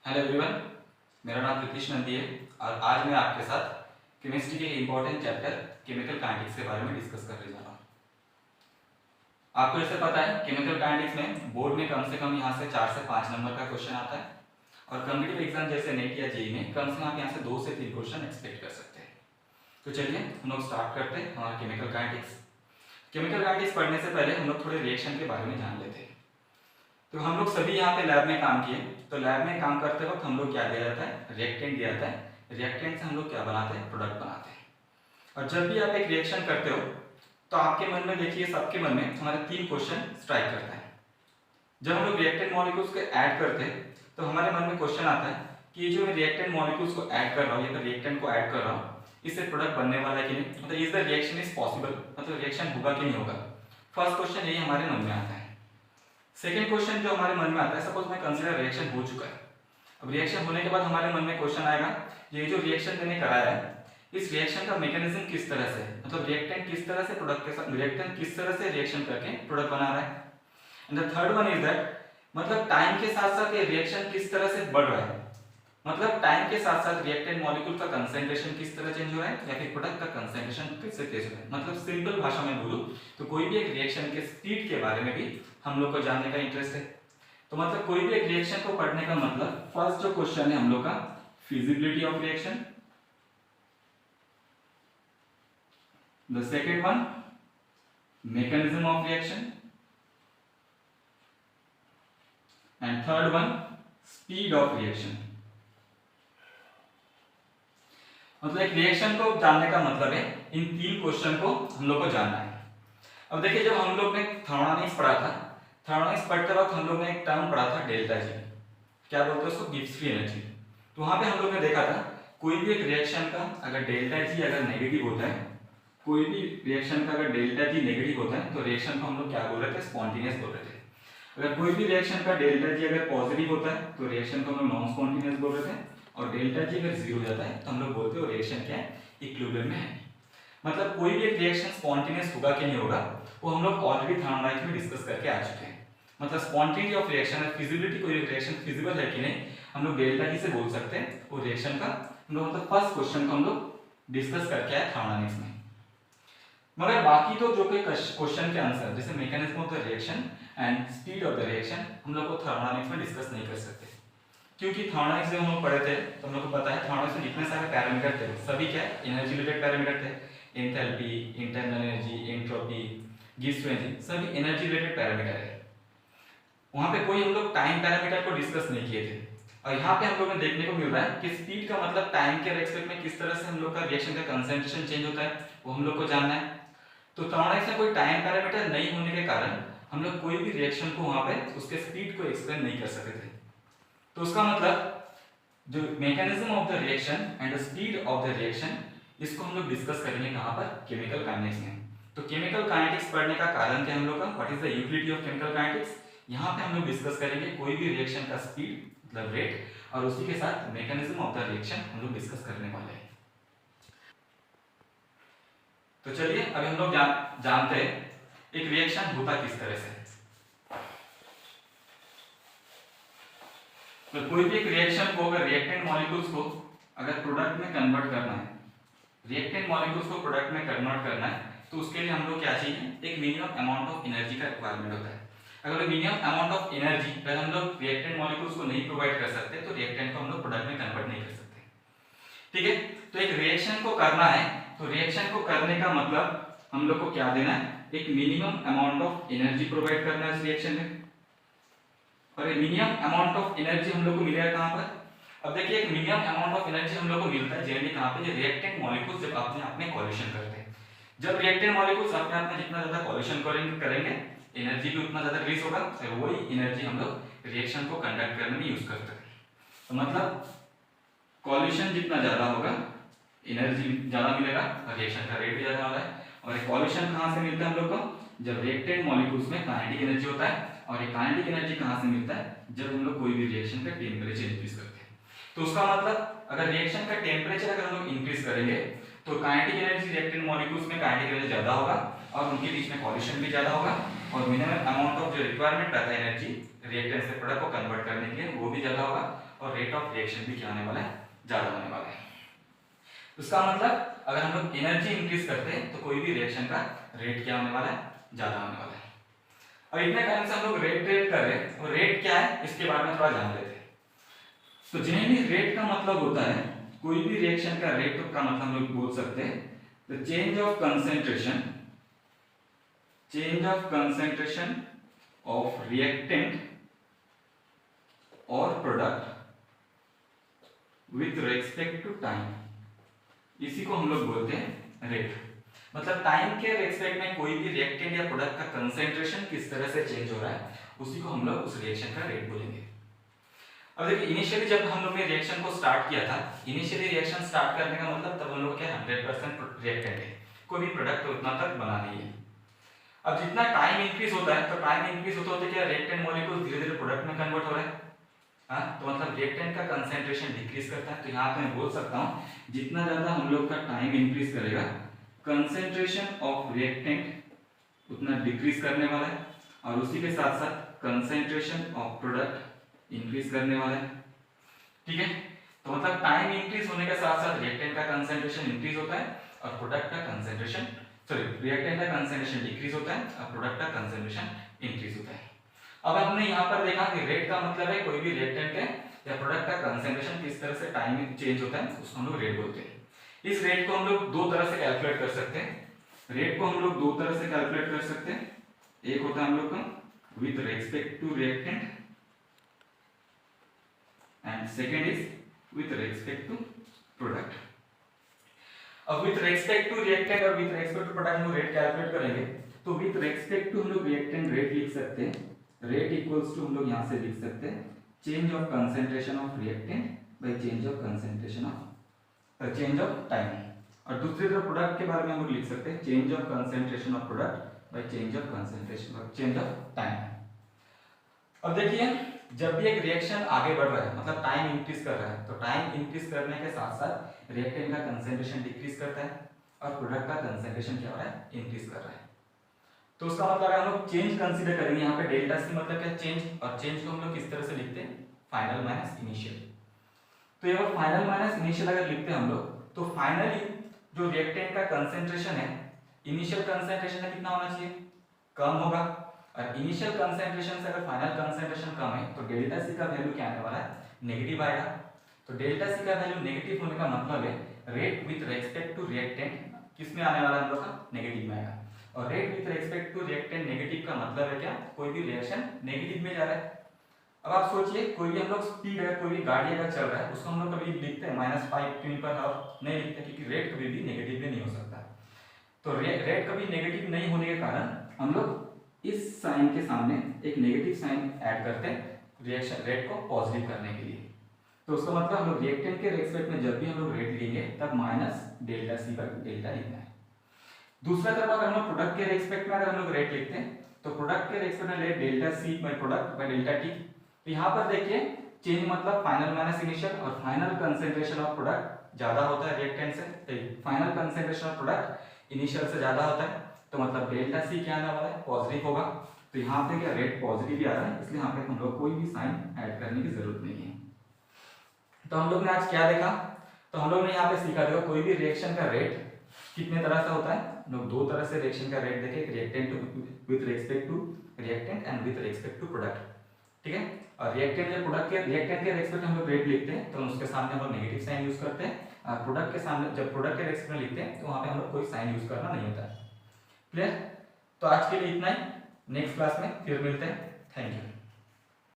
Hello everyone, मेरा नाम कृतिश नंदी है और आज मैं आपके साथ केमिस्ट्री के इंपॉर्टेंट चैप्टर केमिकल काइनेटिक्स के बारे में डिस्कस करने जा रहा हूँ। आपको जैसे पता है केमिकल काइनेटिक्स में बोर्ड में कम से कम यहाँ से 4 से 5 नंबर का क्वेश्चन आता है और कॉम्पिटिटिव एग्जाम जैसे नेट या जेईई में कम से कम आप यहाँ से 2 से 3 क्वेश्चन एक्सपेक्ट कर सकते हैं। तो चलिए हम लोग स्टार्ट करते हैं हमारा केमिकल काइनेटिक्स। केमिकल काइनेटिक्स पढ़ने से पहले हम लोग थोड़े रिएक्शन के बारे में जान लेते हैं। तो हम लोग सभी यहाँ पे लैब में काम किए, तो लैब में काम करते वक्त हम लोग क्या दिया जाता है, रिएक्टेंट दिया जाता है। रिएक्टेंट से हम लोग क्या बनाते हैं, प्रोडक्ट बनाते हैं। और जब भी आप एक रिएक्शन करते हो तो आपके मन में देखिए, सबके मन में हमारे 3 क्वेश्चन स्ट्राइक करता है। जब हम लोग रिएक्टेंट मॉलिक्यूल्स को ऐड करते हैं तो हमारे मन में क्वेश्चन आता है कि ये जो मैं रिएक्टेंट मॉलिक्यूल्स को ऐड कर रहा हूँ या फिर रिएक्टेंट को ऐड कर रहा हूँ, इससे प्रोडक्ट बनने वाला है कि नहीं, मतलब is the reaction is possible, मतलब रिएक्शन होगा कि नहीं होगा। फर्स्ट क्वेश्चन यही हमारे मन में आता है। सेकेंड क्वेश्चन जो हमारे मन में आता है, सपोज मैं कंसीडर रिएक्शन हो चुका है। अब रिएक्शन होने के बाद हमारे मन में क्वेश्चन आएगा, ये जो रिएक्शन मैंने कराया है इस रिएक्शन का मैकेनिज्म किस तरह से, मतलब रिएक्टेंट किस तरह से प्रोडक्ट के साथ, रिएक्टेंट किस तरह से रिएक्शन करके प्रोडक्ट बना रहा है। And the third one is that, मतलब टाइम के साथ साथ ये रिएक्शन किस तरह से बढ़ रहा है, मतलब टाइम के साथ साथ रिएक्टेंट मॉलिक्यूल का कंसंट्रेशन किस तरह चेंज हो रहा है या फिर प्रोडक्ट का कंसंट्रेशन कैसे तेज हो रहा है। मतलब सिंपल भाषा में बोलूं तो कोई भी एक रिएक्शन के स्पीड के बारे में भी हम लोग को जानने का इंटरेस्ट है। तो मतलब कोई भी एक रिएक्शन को पढ़ने का मतलब, फर्स्ट जो क्वेश्चन है हम लोग का, feasibility of reaction. The second one, mechanism of reaction, and third one, speed of reaction। मतलब एक रिएक्शन को जानने का मतलब है इन 3 क्वेश्चन को हम लोग को जानना है। अब देखिए, जब हम लोग ने थर्मोडायनामिक्स पढ़ा था, थर्मोडायनामिक्स पढ़ते वक्त हम लोग ने एक टर्म पढ़ा था डेल्टा जी, क्या बोलते हैं उसको, गिब्स फ्री एनर्जी। तो वहां पे हम लोग ने देखा था कोई भी एक रिएक्शन का अगर डेल्टा जी अगर नेगेटिव होता है, कोई भी रिएक्शन का अगर डेल्टा जी नेगेटिव होता है तो रिएक्शन को हम लोग क्या बोल रहे थे, स्पॉन्टेनियस बोल रहे थे। अगर कोई भी रिएक्शन का डेल्टा जी अगर पॉजिटिव होता है तो रिएक्शन को हम लोग नॉन स्पॉन्टेनियस बोल रहे थे, और डेल्टा जी अगर जीरो हो जाता है तो हम लोग बोलते हैं वो रिएक्शन क्या है, इक्विलिब्रियम में है। मतलब कोई भी एक रिएक्शन स्पॉन्टेनियस होगा कि नहीं होगा वो हम लोग ऑलरेडी थर्मोडायनामिक्स में डिस्कस करके आ चुके हैं। मतलब स्पॉन्टेनिटी ऑफ रिएक्शन है, फिजिबिलिटी, कोई रिएक्शन फिजिबल है कि नहीं, हम लोग डेल्टा जी से बोल सकते हैं वो रिएक्शन का। हम लोग मतलब फर्स्ट क्वेश्चन को हम लोग डिस्कस करके आए थर्मोडायनामिक्स में। मगर बाकी तो जो कोई क्वेश्चन के आंसर जैसे mechanism of the reaction and speed of the reaction हम लोग को थर्मोडायनामिक्स में डिस्कस नहीं कर सकते, क्योंकि थर्मोडायनामिक्स जब हम लोग पढ़े थे तो हम लोग को पता है थर्मोडायनामिक्स में जितने सारे पैरामीटर थे सभी क्या एनर्जी रिलेटेड पैरामीटर थे। Enthalpy, internal energy, entropy, Gibbs free energy, सभी एनर्जी रिलेटेड पैरामीटर है। वहां पे कोई हम लोग टाइम पैरामीटर को डिस्कस नहीं किए थे। और यहाँ पे हम लोग ने देखने को मिल रहा है कि स्पीड का मतलब टाइम के रेस्पेक्ट में किस तरह से हम लोग का रिएक्शन का कंसंट्रेशन चेंज होता है वो हम लोग को जानना है। तो थर्मोडायनामिक्स में कोई टाइम पैरामीटर नहीं होने के कारण हम लोग कोई भी रिएक्शन को वहां पे उसके स्पीड को एक्सप्लेन नहीं कर सकते थे। तो उसका मतलब जो mechanism of the reaction and the speed of the reaction, इसको हम लोग डिस्कस करेंगे कहां पर, केमिकल काइनेटिक्स में। तो केमिकल काइनेटिक्स पढ़ने का कारण क्या हम लोग का, what is the utility of chemical kinetics, यहाँ पे हम लोग डिस्कस करेंगे कोई भी रिएक्शन का स्पीड मतलब रेट, और उसी के साथ मैकेनिज्म ऑफ द रिएक्शन हम लोग डिस्कस करने वाले हैं। तो चलिए अभी हम लोग जानते हैं एक रिएक्शन होता किस तरह से। तो कोई भी एक रिएक्शन को अगर रिएक्टेंट मॉलिक्यूल्स को अगर प्रोडक्ट में कन्वर्ट करना है, रिएक्टेंट मॉलिक्यूल्स को प्रोडक्ट में कन्वर्ट करना है, तो उसके लिए हम लोग क्या चाहिए, एक मिनिमम अमाउंट ऑफ एनर्जी का रिक्वायरमेंट होता है। अगर मिनिमम अमाउंट ऑफ एनर्जी अगर हम लोग रिएक्टेंट मॉलिक्यूल्स को नहीं प्रोवाइड कर सकते तो रिएक्टेंट को हम लोग प्रोडक्ट में कन्वर्ट नहीं कर सकते। ठीक है, तो एक रिएक्शन को करना है तो रिएक्शन को करने का मतलब हम लोग को क्या देना है, एक minimum amount of energy provide करना है इस रिएक्शन में। और ये मिनिमम अमाउंट ऑफ एनर्जी हम लोग को मिलेगा कहां पर, अब देखिए एक मिनिमम अमाउंट ऑफ एनर्जी हम लोग को मिलता है जनरली कहां पे, ये रिएक्टेंट मॉलिक्यूल्स जब अपने आप में कोलिशन करते हैं। जब रिएक्टेंट मॉलिक्यूल्स अपने आप में जितना ज्यादा कोलिशन करेंगे एनर्जी भी उतना ज्यादा रिलीज होगा, और वही एनर्जी हम लोग रिएक्शन को कंडक्ट करने में यूज करते हैं। तो मतलब कोलिशन जितना ज्यादा होगा एनर्जी ज्यादा मिलेगा और रिएक्शन का रेट भी ज्यादा होगा। और ये कोलिशन कहां से मिलता है हम लोग को, जब रिएक्टेंट मॉलिक्यूल्स में काइनेटिक एनर्जी होता है। और ये काइनेटिक एनर्जी कहां से मिलता है, जब हम लोग कोई भी रिएक्शन का टेंपरेचर इंक्रीज करते हैं। तो उसका मतलब अगर रिएक्शन का टेंपरेचर अगर हम लोग इंक्रीज करेंगे तो काइनेटिक एनर्जी रिएक्टेंट मॉलिक्यूल्स में काइनेटिक एनर्जी ज्यादा होगा और उनके बीच में कोलिशन भी ज्यादा होगा, और मिनिमम अमाउंट ऑफ जो रिक्वायरमेंट रहता है एनर्जी रिएक्टेंट से प्रोडक्ट को कन्वर्ट करने के लिए वो भी ज़्यादा होगा, और रेट ऑफ रिएक्शन भी क्या होने वाला है, ज़्यादा होने वाला है। उसका मतलब अगर हम लोग एनर्जी इंक्रीज करते हैं तो कोई भी रिएक्शन का रेट क्या होने वाला है, ज़्यादा होने वाला है। अब इतने टाइम से हम लोग रेट कर रहे हैं, और रेट क्या है इसके बारे में थोड़ा जान लेते हैं। तो जिन्हें भी रेट का मतलब होता है, कोई भी रिएक्शन का रेट का मतलब हम लोग बोल सकते हैं the change of concentration of reactant और product with respect to time, इसी को हम लोग बोलते हैं रेट। मतलब टाइम के रेस्पेक्ट में कोई भी रिएक्टेंट या प्रोडक्ट का कंसेंट्रेशन किस तरह से चेंज हो रहा है, उसी को हम लोग उस रिएक्शन का रेट बोलेंगे। अब देखिए इनिशियली जब हम लोग ने रिएक्शन को स्टार्ट किया था, इनिशियली रिएक्शन स्टार्ट करने का मतलब तब हम लोग क्या 100% रिएक्टेंट है, कोई भी प्रोडक्ट उतना तक बना नहीं है। अब जितना टाइम इंक्रीज होता है, तो टाइम इंक्रीज होते होते क्या रिएक्टेंट मॉलिक्यूल धीरे धीरे प्रोडक्ट में कन्वर्ट हो रहा है। हाँ, तो मतलब रिएक्टेंट का कंसेंट्रेशन डिक्रीज करता है। तो यहाँ पे मैं बोल सकता हूँ जितना ज्यादा हम लोग का टाइम इंक्रीज करेगा, कंसेंट्रेशन ऑफ रिएक्टेंट उतना डिक्रीज करने वाला है, और उसी के साथ साथ कंसेंट्रेशन ऑफ प्रोडक्ट इंक्रीज करने वाला है। ठीक है, तो मतलब टाइम इंक्रीज होने के साथ साथ रिएक्टेंट का कंसेंट्रेशन इंक्रीज होता है, और प्रोडक्ट का कंसेंट्रेशन रिएक्टेंट का कंसेंट्रेशन डिक्रीज होता है, और प्रोडक्ट का कंसेंट्रेशन इंक्रीज होता है। अब हमने यहाँ पर देखा कि रेट का मतलब है कोई भी रिएक्टेंट है या प्रोडक्ट का कंसेंट्रेशन किस तरह से टाइम में चेंज होता है, उसको हम लोग रेट बोलते हैं। इस रेट को हम लोग दो तरह से कैलकुलेट कर सकते हैं। रेट को हम लोग दो तरह से कैलकुलेट कर सकते हैं। एक होता है हम लोग का with respect to reactant, and second is with respect to product. अब विथ रेस्पेक्ट टू रिएक्टेंट और विथ रेस्पेक्ट टू प्रोडक्ट हम लोग रेट कैलकुलेट करेंगे। तो विथ रेस्पेक्ट टू हम लोग रिएक्टेंट रेट लिख सकते हैं, रेट इक्वल्स टू हम लोग यहाँ से लिख सकते हैं change of concentration of reactant by change of concentration of change of time. और दूसरी तरफ प्रोडक्ट के बारे में हम लोग लिख सकते हैं change of concentration of product by change of concentration change of time. अब देखिए जब भी एक रिएक्शन आगे बढ़ रहा है, मतलब टाइम इंक्रीज कर रहा है, तो टाइम इंक्रीज करने के साथ साथ रिएक्टेंट का कंसेंट्रेशन डिक्रीज करता है, और प्रोडक्ट का कंसेंट्रेशन क्या हो रहा है, इंक्रीज कर रहा है। तो उसका मतलब हम लोग चेंज कंसीडर करेंगे। यहाँ पे डेल्टा सी मतलब क्या, चेंज, और चेंज को हम लोग किस तरह से लिखते हैं, फाइनल माइनस इनिशियल। तो ये फाइनल माइनस इनिशियल अगर लिखते हैं हम लोग, तो फाइनली जो रिएक्टेंट का कंसेंट्रेशन है, इनिशियल कंसेंट्रेशन कितना होना चाहिए, कम होगा, और इनिशियल कंसेंट्रेशन से अगर फाइनल कंसेंट्रेशन कम है तो डेल्टा सी का वैल्यू क्या आने वाला है, नेगेटिव आएगा। तो डेल्टा सी का वैल्यू नेगेटिव होने का मतलब है rate with respect to reactant किस में आने वाला है, हम लोग का नेगेटिव में आएगा। और rate with respect to reactant negative का मतलब है क्या, कोई भी रिएक्शन नेगेटिव में जा रहा है। अब आप सोचिए कोई भी हम लोग स्पीड है, कोई भी गाड़ी अगर चल रहा है, उसको हम लोग कभी लिखते हैं -5 km/h, नहीं लिखते, क्योंकि रेट कभी भी नेगेटिव में नहीं हो सकता। तो रेट कभी नेगेटिव नहीं होने के कारण हम लोग इस साइन के सामने एक नेगेटिव साइन ऐड करते हैं रिएक्शन रेट को पॉजिटिव करने के लिए। तो उसका मतलब हम लोग रिएक्टेंट के रेस्पेक्ट में जब भी हम लोग रेट लेंगे तब माइनस डेल्टा सी पर डेल्टा लिखना है। दूसरा तरफ अगर हम लोग प्रोडक्ट के रेस्पेक्ट में अगर हम लोग रेट लिखते हैं, तो प्रोडक्ट के रेस्पेक्ट में let delta C by product by delta T. तो यहाँ पर देखिए चेंज मतलब फाइनल माइनस इनिशियल, और फाइनल कंसेंट्रेशन ऑफ प्रोडक्ट ज्यादा होता है रिएक्टेंट से, final concentration of product initial से ज्यादा होता है, तो मतलब डेल्टा सी क्या आने वाला है, पॉजिटिव होगा। तो यहाँ पे क्या रेट पॉजिटिव ही आ रहा है, इसलिए यहाँ पे हम लोग कोई भी साइन ऐड करने की जरूरत नहीं है। तो हम लोग ने आज क्या देखा, तो हम लोग ने यहाँ पे सीखा, देखो कोई भी रिएक्शन का रेट कितने तरह से होता है, लोग दो तरह से रिएक्शन का रेट देखे, reactant with respect to reactant and with respect to product. ठीक है, और रिएक्टेंट या प्रोडक्ट के रिएक्टेंट के रेस्पेक्ट हम लोग रेट लिखते हैं, तो उसके सामने हम लोग नेगेटिव साइन यूज करते हैं, और प्रोडक्ट के सामने जब प्रोडक्ट के रेस्पेक्ट में लिखते हैं तो वहां पे हम लोग कोई साइन यूज करना नहीं होता है। क्लियर? तो आज के लिए इतना ही, नेक्स्ट क्लास में फिर मिलते हैं। Thank you.